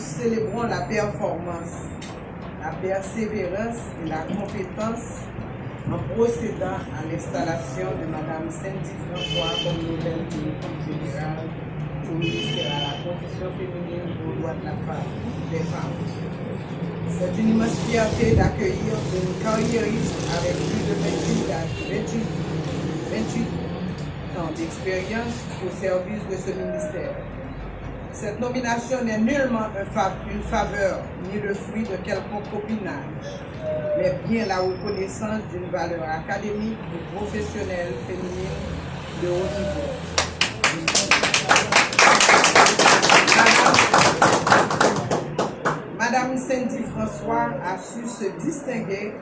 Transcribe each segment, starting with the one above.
célébrons la performance, la persévérance et la compétence en procédant à l'installation de Mme Cindy François comme nouvelle directrice générale au ministère à la condition féminine et aux droits de la femme, des femmes. C'est une immense fierté d'accueillir une carriériste avec plus de 28 ans d'expérience au service de ce ministère. Cette nomination n'est nullement une faveur ni le fruit de quelconque copinage, mais bien la reconnaissance d'une valeur académique et professionnelle féminine de haut niveau. Madame Cindy François a su se distinguer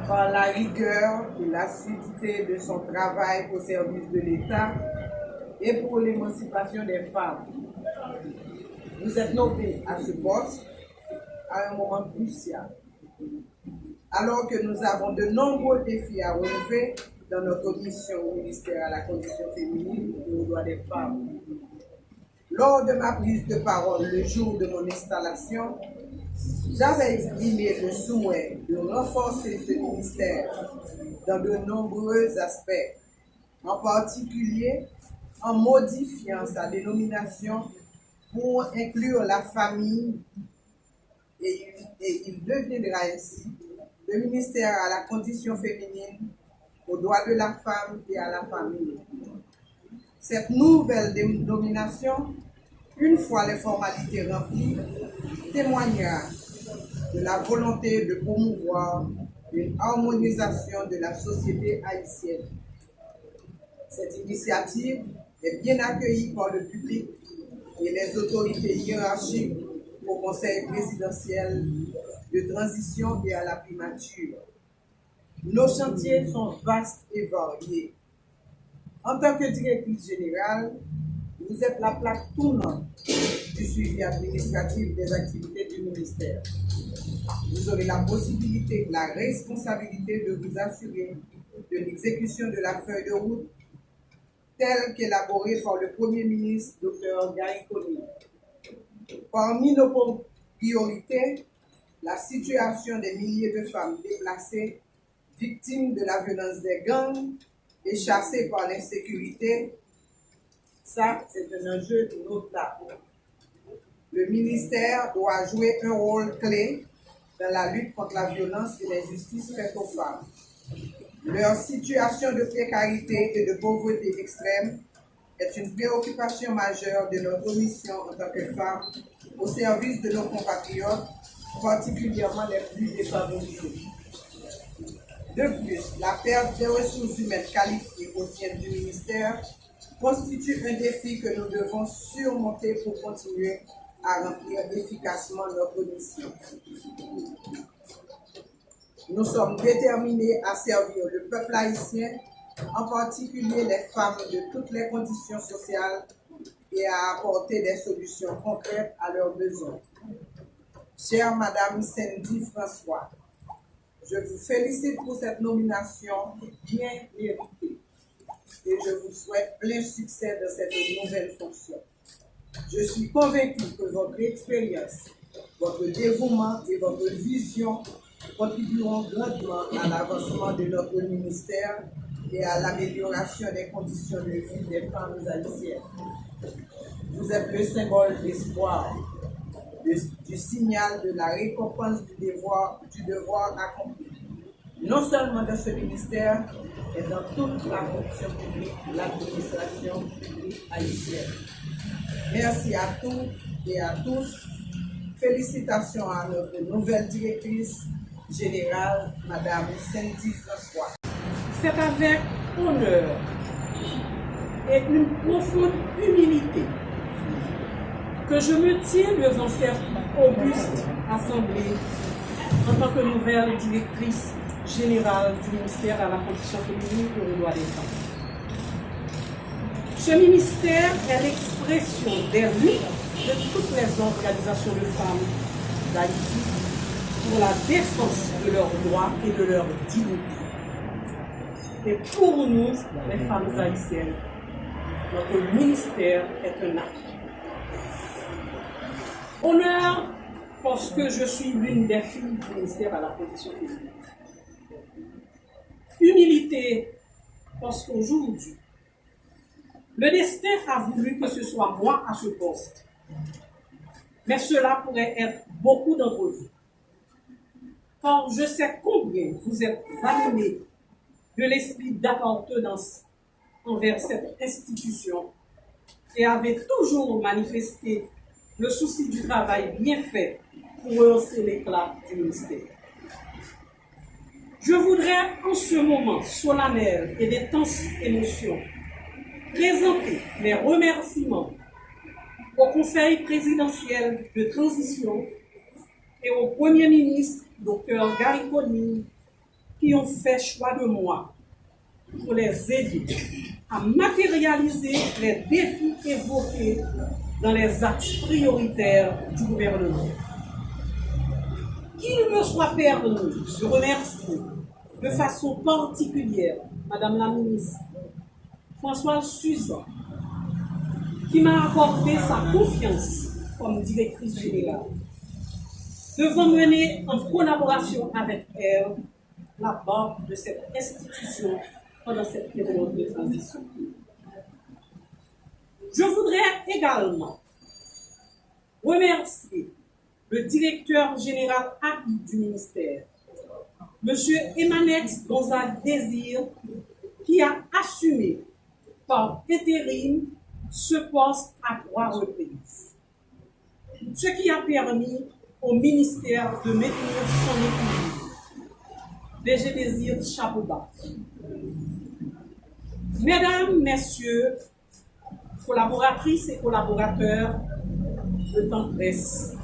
par la rigueur et l'assiduité de son travail au service de l'État et pour l'émancipation des femmes. Vous êtes nommé à ce poste à un moment crucial, alors que nous avons de nombreux défis à relever dans notre mission au ministère à la condition féminine et aux droits des femmes. Lors de ma prise de parole le jour de mon installation, j'avais exprimé le souhait de renforcer ce ministère dans de nombreux aspects, en particulier en modifiant sa dénomination pour inclure la famille et il deviendra ainsi le ministère à la condition féminine, aux droits de la femme et à la famille. Cette nouvelle dénomination, une fois les formalités remplies, témoignera de la volonté de promouvoir une harmonisation de la société haïtienne. Cette initiative est bien accueillie par le public et les autorités hiérarchiques au Conseil présidentiel de transition et à la primature. Nos chantiers sont vastes et variés. En tant que directrice générale, vous êtes la plaque tournante du suivi administratif des activités du ministère. Vous aurez la possibilité et la responsabilité de vous assurer de l'exécution de la feuille de route telle qu'élaborée par le Premier ministre, Dr. Gaye Conille. Parmi nos priorités, la situation des milliers de femmes déplacées, victimes de la violence des gangs et chassées par l'insécurité, ça, c'est un enjeu notable. Le ministère doit jouer un rôle clé dans la lutte contre la violence et l'injustice faite aux femmes. Leur situation de précarité et de pauvreté extrême est une préoccupation majeure de notre mission en tant que femmes au service de nos compatriotes, particulièrement les plus défavorisés. De plus, la perte des ressources humaines qualifiées au sein du ministère constitue un défi que nous devons surmonter pour continuer à remplir efficacement notre mission. Nous sommes déterminés à servir le peuple haïtien, en particulier les femmes de toutes les conditions sociales, et à apporter des solutions concrètes à leurs besoins. Chère Madame Cindy François, je vous félicite pour cette nomination bien méritée et je vous souhaite plein succès dans cette nouvelle fonction. Je suis convaincue que votre expérience, votre dévouement et votre vision contribueront grandement à l'avancement de notre ministère et à l'amélioration des conditions de vie des femmes haïtiennes. Vous êtes le symbole d'espoir, du signal de la récompense du devoir accompli, non seulement dans ce ministère, mais dans toute la fonction publique, l'administration publique haïtienne. Merci à tous et à tous. Félicitations à notre nouvelle directrice générale, Madame Cindy François. C'est avec honneur et une profonde humilité que je me tiens devant cette auguste assemblée en tant que nouvelle directrice générale du ministère à la condition féminine et aux droits des femmes. Ce ministère est l'expression des luttes de toutes les organisations de femmes d'Haïti pour la défense de leurs droits et de leur dignité. Et pour nous, les femmes haïtiennes, notre ministère est un acte. Honneur parce que je suis l'une des filles du ministère à la condition féminine. Humilité, parce qu'aujourd'hui, le destin a voulu que ce soit moi à ce poste. Mais cela pourrait être beaucoup d'entre vous. Car je sais combien vous êtes animés de l'esprit d'appartenance envers cette institution et avez toujours manifesté le souci du travail bien fait pour rehausser l'éclat du ministère. Je voudrais en ce moment solennel et d'intenses émotions présenter mes remerciements au Conseil présidentiel de transition et au Premier ministre, Dr Gary Conille, qui ont fait choix de moi pour les aider à matérialiser les défis évoqués dans les axes prioritaires du gouvernement. Qu'il me soit permis de remercier de façon particulière Madame la ministre Françoise Suzan, qui m'a accordé sa confiance comme directrice générale, devant mener en collaboration avec elle la barre de cette institution pendant cette période de transition. Je voudrais également remercier le directeur général acquis du ministère, M. Emanex Gonzague Désir, qui a assumé par intérim ce poste à 3 reprises, ce qui a permis au ministère de maintenir son équilibre. DG Désir chapeau bas. Mesdames, Messieurs, collaboratrices et collaborateurs, le temps presse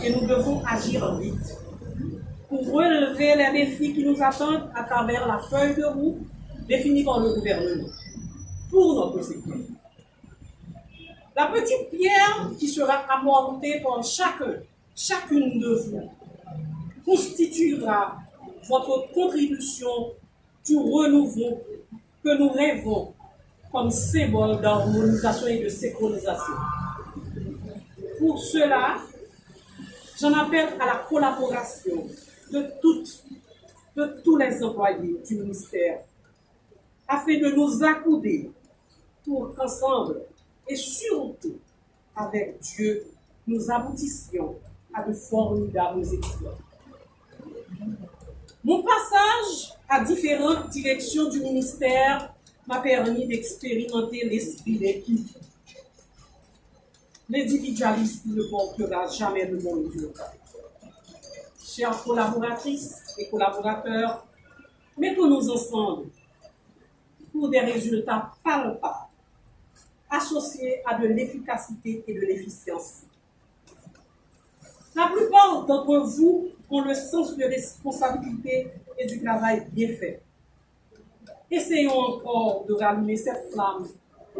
et nous devons agir vite pour relever les défis qui nous attendent à travers la feuille de route définie par le gouvernement pour notre secteur. La petite pierre qui sera apportée par chacune de vous constituera votre contribution du renouveau que nous rêvons comme symbole d'harmonisation et de synchronisation. Pour cela, j'en appelle à la collaboration de tous les employés du ministère afin de nous accouder pour qu'ensemble et surtout avec Dieu, nous aboutissions à de formidables exploits. Mon passage à différentes directions du ministère m'a permis d'expérimenter l'esprit d'équipe. L'individualisme ne portera jamais de bon Dieu. Chères collaboratrices et collaborateurs, mettons-nous ensemble pour des résultats palpables, associés à de l'efficacité et de l'efficience. La plupart d'entre vous ont le sens de responsabilité et du travail bien fait. Essayons encore de rallumer cette flamme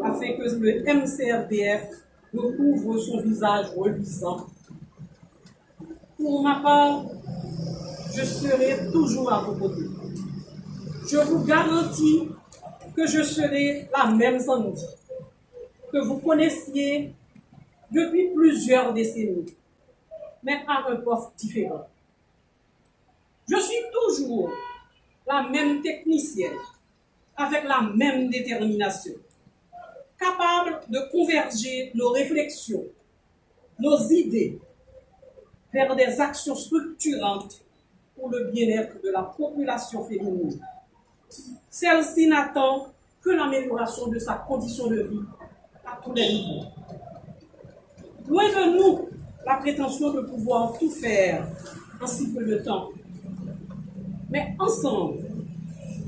afin que le MCRDF recouvre son visage reluisant. Pour ma part, je serai toujours à vos côtés. Je vous garantis que je serai la même Sandy que vous connaissiez depuis plusieurs décennies, mais à un poste différent. Je suis toujours la même technicienne, avec la même détermination, capable de converger nos réflexions, nos idées vers des actions structurantes pour le bien-être de la population féminine. Celle-ci n'attend que l'amélioration de sa condition de vie à tous les niveaux. Loin de nous la prétention de pouvoir tout faire en si peu de temps. Mais ensemble,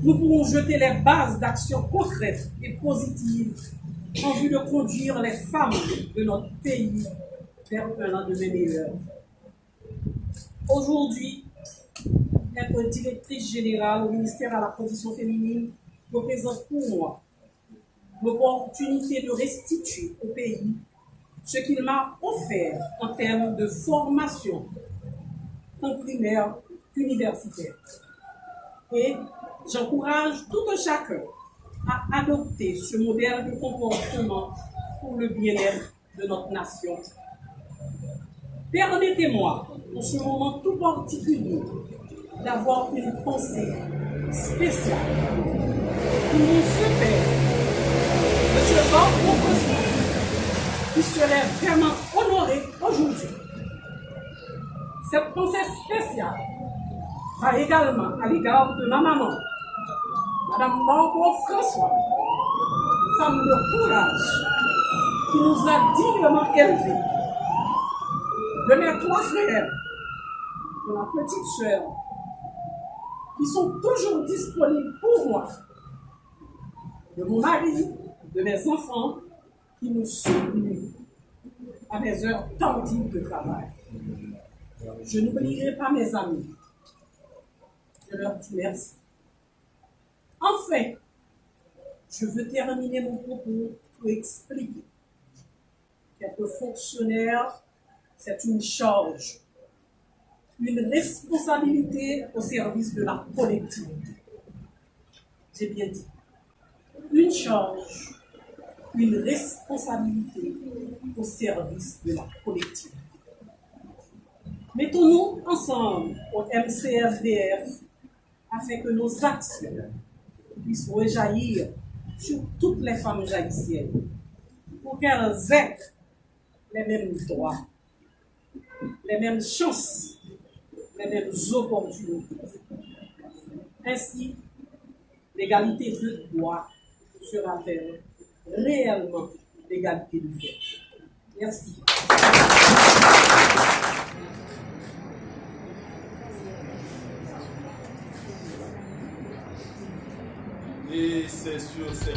nous pourrons jeter les bases d'actions concrètes et positives en vue de conduire les femmes de notre pays vers un lendemain meilleur. Aujourd'hui, être directrice générale au ministère à la condition féminine représente pour moi l'opportunité de restituer au pays ce qu'il m'a offert en termes de formation, tant primaire qu'universitaire. Et j'encourage tout un chacun à adopter ce modèle de comportement pour le bien-être de notre nation. Permettez-moi, en ce moment tout particulier, d'avoir une pensée spéciale pour mon vieux père, M. Barbara François, qui serait vraiment honoré aujourd'hui. Cette pensée spéciale va également à l'égard de ma maman, Madame Barbara François, femme de courage, qui nous a dignement élevés, de mes 3 frères, de ma petite sœur, qui sont toujours disponibles pour moi, de mon mari, de mes enfants, qui nous soutenent à mes heures tardives de travail. Je n'oublierai pas mes amis. Je leur dis merci. Enfin, je veux terminer mon propos pour expliquer qu'être fonctionnaire, c'est une charge, une responsabilité au service de la collectivité. J'ai bien dit. Une charge, une responsabilité au service de la collectivité. Mettons-nous ensemble au MCFDF afin que nos actions puissent rejaillir sur toutes les femmes haïtiennes pour qu'elles aient les mêmes droits, les mêmes chances, les mêmes opportunités. Ainsi, l'égalité de droit sera-t-elle réellement l'égalité de fait. Merci. Et c'est sur cette